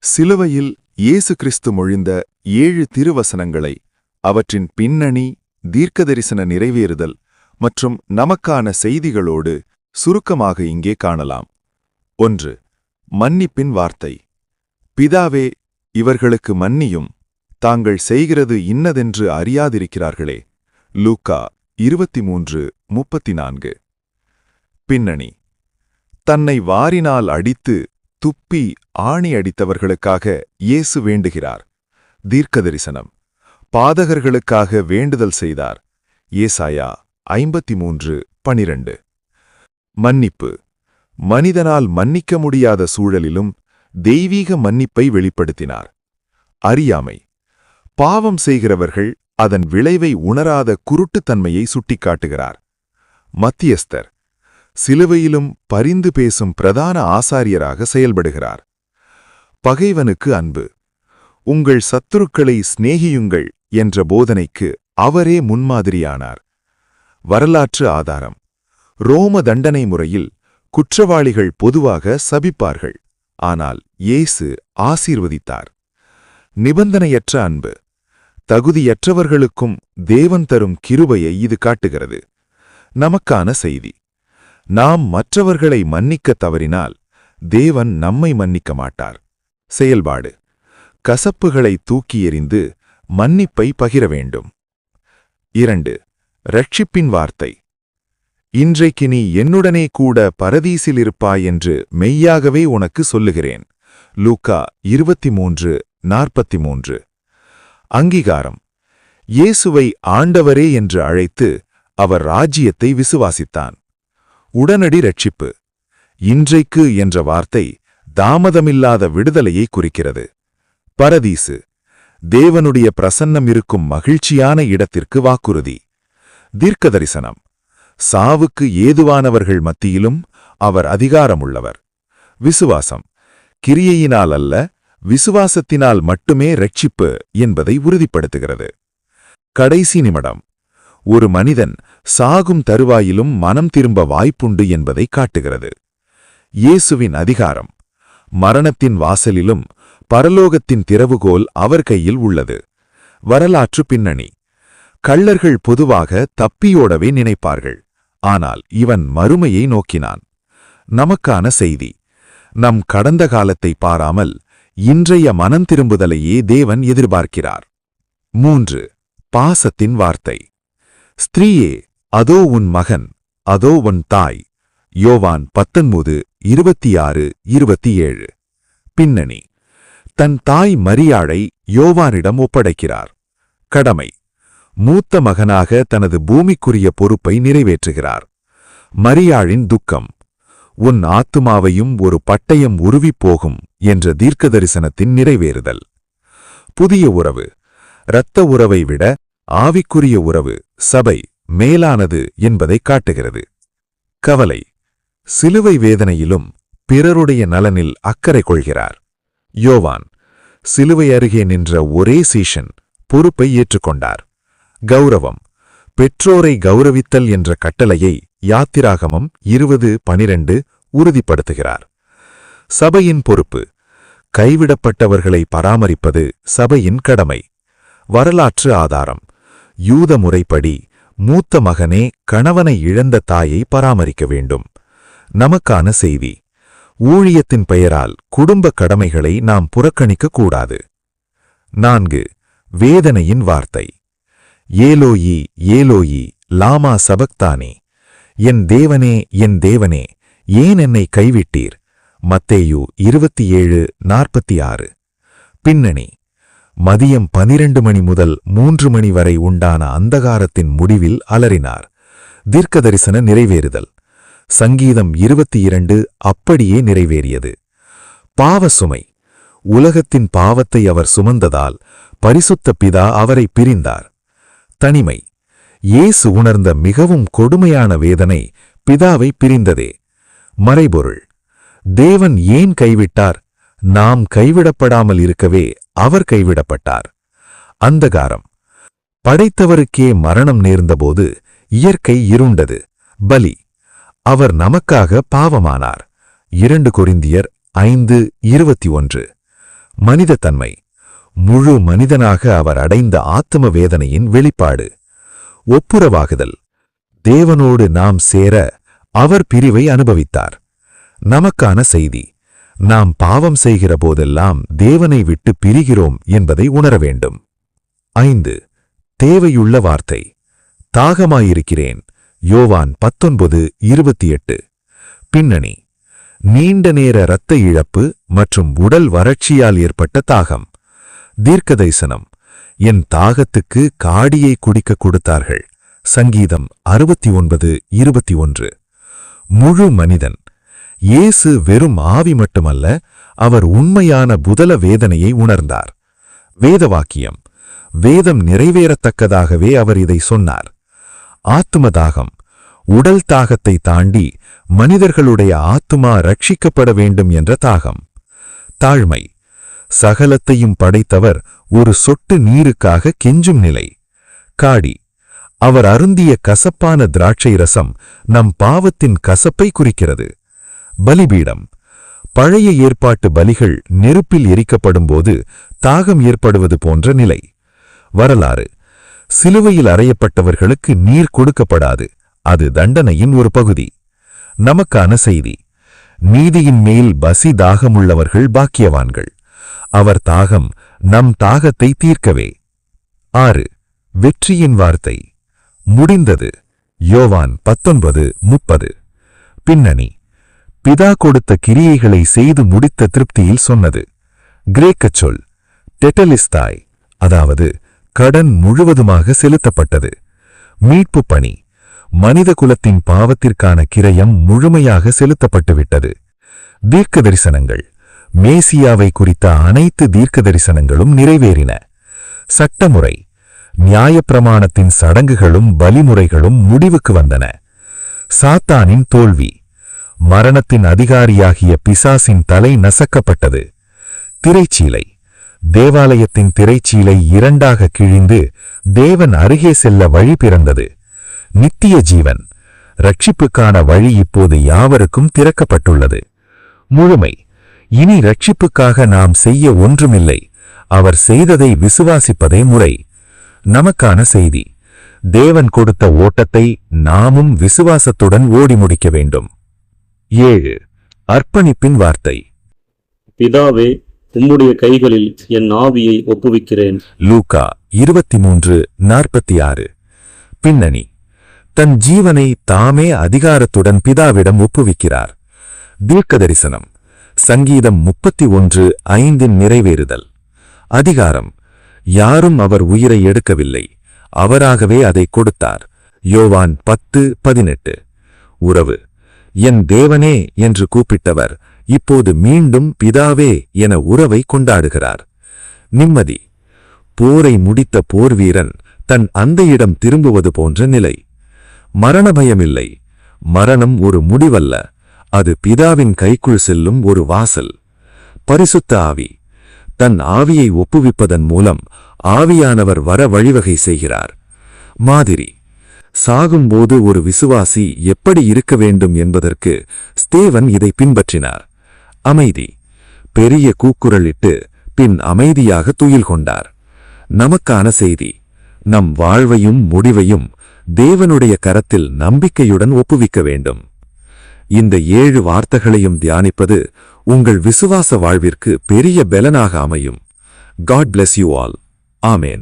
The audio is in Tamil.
சிலுவையில் இயேசு கிறிஸ்து மொழிந்த 7 திருவசனங்களை, அவற்றின் பின்னணி, தீர்க்கதரிசன நிறைவேறுதல் மற்றும் நமக்கான செய்திகளோடு சுருக்கமாக இங்கே காணலாம். 1. மன்னிப்பின் வார்த்தை. பிதாவே, இவர்களுக்கு மன்னியும், தாங்கள் செய்கிறது இன்னதென்று அறியாதிருக்கிறார்களே. லூக்கா 23:34. பின்னணி. தன்னை வாரினால் அடித்து துப்பி ஆணி அடித்தவர்களுக்காக இயேசு வேண்டுகிறார். தீர்க்கதரிசனம். பாதகர்களுக்காக வேண்டுதல் செய்தார். ஏசாயா 53:12. மன்னிப்பு. மனிதனால் மன்னிக்க முடியாத சூழலிலும் தெய்வீக மன்னிப்பை வெளிப்படுத்தினார். அறியாமை. பாவம் செய்கிறவர்கள் அதன் விளைவை உணராத குருட்டுத்தன்மையை சுட்டிக்காட்டுகிறார். மத்தியஸ்தர். சிலுவையிலும் பரிந்து பேசும் பிரதான ஆசாரியராக செயல்படுகிறார். பகைவனுக்கு அன்பு. உங்கள் சத்துருக்களை சிநேகியுங்கள் என்ற போதனைக்கு அவரே முன்மாதிரியானார். வரலாற்று ஆதாரம். ரோம தண்டனை முறையில் குற்றவாளிகள் பொதுவாக சபிப்பார்கள், ஆனால் இயேசு ஆசீர்வதித்தார். நிபந்தனையற்ற அன்பு. தகுதியற்றவர்களுக்கும் தேவன் தரும் கிருபையை இது காட்டுகிறது. நமக்கான செய்தி. நாம் மற்றவர்களை மன்னிக்க தவறினால் தேவன் நம்மை மன்னிக்க மாட்டார். செயல்பாடு. கசப்புகளை தூக்கி எறிந்து மன்னிப்பை பகிர வேண்டும். 2. இரட்சிப்பின் வார்த்தை. இன்றைக்கு நீ என்னுடனே கூட பரதீசில் இருப்பாய் என்று மெய்யாகவே உனக்கு சொல்லுகிறேன். லூக்கா 23:43. அங்கீகாரம். இயேசுவை ஆண்டவரே என்று அழைத்து அவர் ராஜ்யத்தை விசுவாசித்தான். உடனடி இரட்சிப்பு. இன்றைக்கு என்ற வார்த்தை தாமதமில்லாத விடுதலையை குறிக்கிறது. பரதீசு. தேவனுடைய பிரசன்னம் இருக்கும் மகிழ்ச்சியான இடத்திற்கு வாக்குறுதி. தீர்க்கதரிசனம். சாவுக்கு ஏதுவானவர்கள் மத்தியிலும் அவர் அதிகாரமுள்ளவர். விசுவாசம். கிரியையினால் அல்ல, விசுவாசத்தினால் மட்டுமே இரட்சிப்பு என்பதை உறுதிப்படுத்துகிறது. கடைசி நிமிடம். ஒரு மனிதன் சாகும் தருவாயிலும் மனம் திரும்ப வாய்ப்புண்டு என்பதை காட்டுகிறது. இயேசுவின் அதிகாரம். மரணத்தின் வாசலிலும் பரலோகத்தின் திறவுகோல் அவர் கையில் உள்ளது. வரலாற்று பின்னணி. கள்ளர்கள் பொதுவாக தப்பியோடவே நினைப்பார்கள், ஆனால் இவன் மறுமையை நோக்கினான். நமக்கான செய்தி. நம் கடந்த காலத்தை பாராமல் இன்றைய மனம் திரும்புதலையே தேவன் எதிர்பார்க்கிறார். 3. பாசத்தின் வார்த்தை. ஸ்திரீயே, அதோ உன் மகன், அதோ உன் தாய். யோவான் 19:26-27. பின்னணி. தன் தாய் மரியாளை யோவானிடம் ஒப்படைக்கிறார். கடமை. மூத்த மகனாக தனது பூமிக்குரிய பொறுப்பை நிறைவேற்றுகிறார். மரியாளின் துக்கம். உன் ஆத்துமாவையும் ஒரு பட்டயம் உருவிப் போகும் என்ற தீர்க்கதரிசனத்தின் நிறைவேறுதல். புதிய உறவு. இரத்த உறவை விட ஆவிக்குரிய உறவு, சபை, மேலானது என்பதை காட்டுகிறது. கவலை. சிலுவை வேதனையிலும் பிறருடைய நலனில் அக்கறை கொள்கிறார். யோவான். சிலுவை அருகே நின்ற ஒரே சீஷன் பொறுப்பை ஏற்றுக்கொண்டார். கௌரவம். பெற்றோரை கௌரவித்தல் என்ற கட்டளையை யாத்திராகமம் 20:12 உறுதிப்படுத்துகிறார். சபையின் பொறுப்பு. கைவிடப்பட்டவர்களை பராமரிப்பது சபையின் கடமை. வரலாற்று ஆதாரம். யூத முறைப்படி மூத்த மகனே கணவனை இழந்த தாயை பராமரிக்க வேண்டும். நமக்கான செய்தி. ஊழியத்தின் பெயரால் குடும்ப கடமைகளை நாம் புறக்கணிக்க கூடாது. 4. வேதனையின் வார்த்தை. ஏலோயி ஏலோயி லாமா சபக்தானி. என் தேவனே, என் தேவனே, ஏன் என்னை கைவிட்டீர்? மத்தேயு 27:46. பின்னணி. மதியம் 12 மணி முதல் 3 மணி வரை உண்டான அந்தகாரத்தின் முடிவில் அலறினார். தீர்க்கதரிசன நிறைவேறுதல். சங்கீதம் 22 அப்படியே நிறைவேறியது. பாவ சுமை. உலகத்தின் பாவத்தை அவர் சுமந்ததால் பரிசுத்த பிதா அவரை பிரிந்தார். தனிமை. இயேசு உணர்ந்த மிகவும் கொடுமையான வேதனை பிதாவை பிரிந்ததே. மறைபொருள். தேவன் ஏன் கைவிட்டார்? நாம் கைவிடப்படாமல் இருக்கவே அவர் கைவிடப்பட்டார். அந்தகாரம். படைத்தவருக்கே மரணம் நேர்ந்தபோது இயற்கை இருண்டது. பலி. அவர் நமக்காக பாவமானார். 2 கொரிந்தியர் 5:21. மனிதத்தன்மை, முழு மனிதனாக அவர் அடைந்த ஆத்ம வேதனையின் வெளிப்பாடு. ஒப்புரவாகுதல், தேவனோடு நாம் சேர அவர் பிரிவை அனுபவித்தார். நமக்கான செய்தி, நாம் பாவம் செய்கிற போதெல்லாம் தேவனை விட்டு பிரிகிறோம் என்பதை உணர வேண்டும். 5. தேவையுள்ள வார்த்தை. தாகமாயிருக்கிறேன். யோவான் 19:28. பின்னணி: நீண்ட நேர இரத்த இழப்பு மற்றும் உடல் வறட்சியால் ஏற்பட்ட தாகம். தீர்க்கதரிசனம்: என் தாகத்துக்கு காடியை குடிக்க கொடுத்தார்கள். சங்கீதம் 69:21. முழு மனிதன். இயேசு வெறும் ஆவி மட்டுமல்ல, அவர் உண்மையான புதல வேதனையை உணர்ந்தார். வேதவாக்கியம்: வேதம் நிறைவேறத்தக்கதாகவே அவர் இதை சொன்னார். ஆத்தும தாகம்: உடல் தாகத்தை தாண்டி மனிதர்களுடைய ஆத்துமா ரட்சிக்கப்பட வேண்டும் என்ற தாகம். தாழ்மை: சகலத்தையும் படைத்தவர் ஒரு சொட்டு நீருக்காக கெஞ்சும் நிலை. காடி: அவர் அருந்திய கசப்பான திராட்சை ரசம் நம் பாவத்தின் கசப்பை குறிக்கிறது. பலிபீடம்: பழைய ஏற்பாட்டு பலிகள் நெருப்பில் எரிக்கப்படும்போது தாகம் ஏற்படுவது போன்ற நிலை. வரலாறு: சிலுவையில் அறையப்பட்டவர்களுக்கு நீர் கொடுக்கப்படாது, அது தண்டனையின் ஒரு பகுதி. நமக்கான செய்தி: நீதியின் மேல் பசி தாகமுள்ளவர்கள் பாக்கியவான்கள். அவர் தாகம் நம் தாகத்தை தீர்க்கவே. 6. வெற்றியின் வார்த்தை. முடிந்தது. யோவான் 19:30. பின்னணி: பிதா கொடுத்த கிரியைகளை செய்து முடித்த திருப்தியில் சொன்னது. கிரேக்கச் சொல் டெட்டலிஸ்தாய், அதாவது கடன் முழுவதுமாக செலுத்தப்பட்டது. மீட்பு பணி: மனித குலத்தின் பாவத்திற்கான கிரயம் முழுமையாக செலுத்தப்பட்டுவிட்டது. தீர்க்க தரிசனங்கள்: மேசியாவை குறித்த அனைத்து தீர்க்க தரிசனங்களும் நிறைவேறின. சட்டமுறை: நியாயப்பிரமாணத்தின் சடங்குகளும் பலிமுறைகளும் முடிவுக்கு வந்தன. சாத்தானின் தோல்வி: மரணத்தின் அதிகாரியாகிய பிசாசின் தலை நசக்கப்பட்டது. திரைச்சீலை: தேவாலயத்தின் திரைச்சீலை 2ஆக கிழிந்து தேவன் அருகே செல்ல வழி பிறந்தது. நித்திய ஜீவன்: ரட்சிப்புக்கான வழி இப்போது யாவருக்கும் திறக்கப்பட்டுள்ளது. முழுமை: இனி ரட்சிப்புக்காக நாம் செய்ய ஒன்றுமில்லை, அவர் செய்ததை விசுவாசிப்பதே முறை. நமக்கான செய்தி: தேவன் கொடுத்த ஓட்டத்தை நாமும் விசுவாசத்துடன் ஓடி முடிக்க வேண்டும். 7. அர்ப்பணிப்பின் வார்த்தை. பிதாவே, உம்முடைய கைகளில் என் ஆவியை ஒப்புவிக்கிறேன். லூக்கா 23:46. பின்னணி: தன் ஜீவனை தாமே அதிகாரத்துடன் பிதாவிடம் ஒப்புவிக்கிறார். தீர்க்க தரிசனம்: சங்கீதம் 31:5 நிறைவேறுதல். அதிகாரம்: யாரும் அவர் உயிரை எடுக்கவில்லை, அவராகவே அதை கொடுத்தார். யோவான் 10:18. உறவு: என் தேவனே என்று கூப்பிட்டவர் இப்போது மீண்டும் பிதாவே என உறவை கொண்டாடுகிறார். நிம்மதி: போரை முடித்த போர்வீரன் தன் அந்தையிடம் திரும்புவது போன்ற நிலை. மரண பயமில்லை. மரணம் ஒரு முடிவல்ல, அது பிதாவின் கைக்குள் செல்லும் ஒரு வாசல். பரிசுத்த ஆவி: தன் ஆவியை ஒப்புவிப்பதன் மூலம் ஆவியானவர் வர வழிவகை செய்கிறார். மாதிரி: சாகும்போது ஒரு விசுவாசி எப்படி இருக்க வேண்டும் என்பதற்கு ஸ்தேவன் இதை பின்பற்றினார். அமைதி: பெரிய கூக்குரலிட்டு பின் அமைதியாக துயில் கொண்டார். நமக்கான செய்தி: நம் வாழ்வையும் முடிவையும் தேவனுடைய கரத்தில் நம்பிக்கையுடன் ஒப்புவிக்க வேண்டும். இந்த 7 வார்த்தைகளையும் தியானிப்பது உங்கள் விசுவாச வாழ்விற்கு பெரிய பலனாக அமையும். God bless you all. Amen.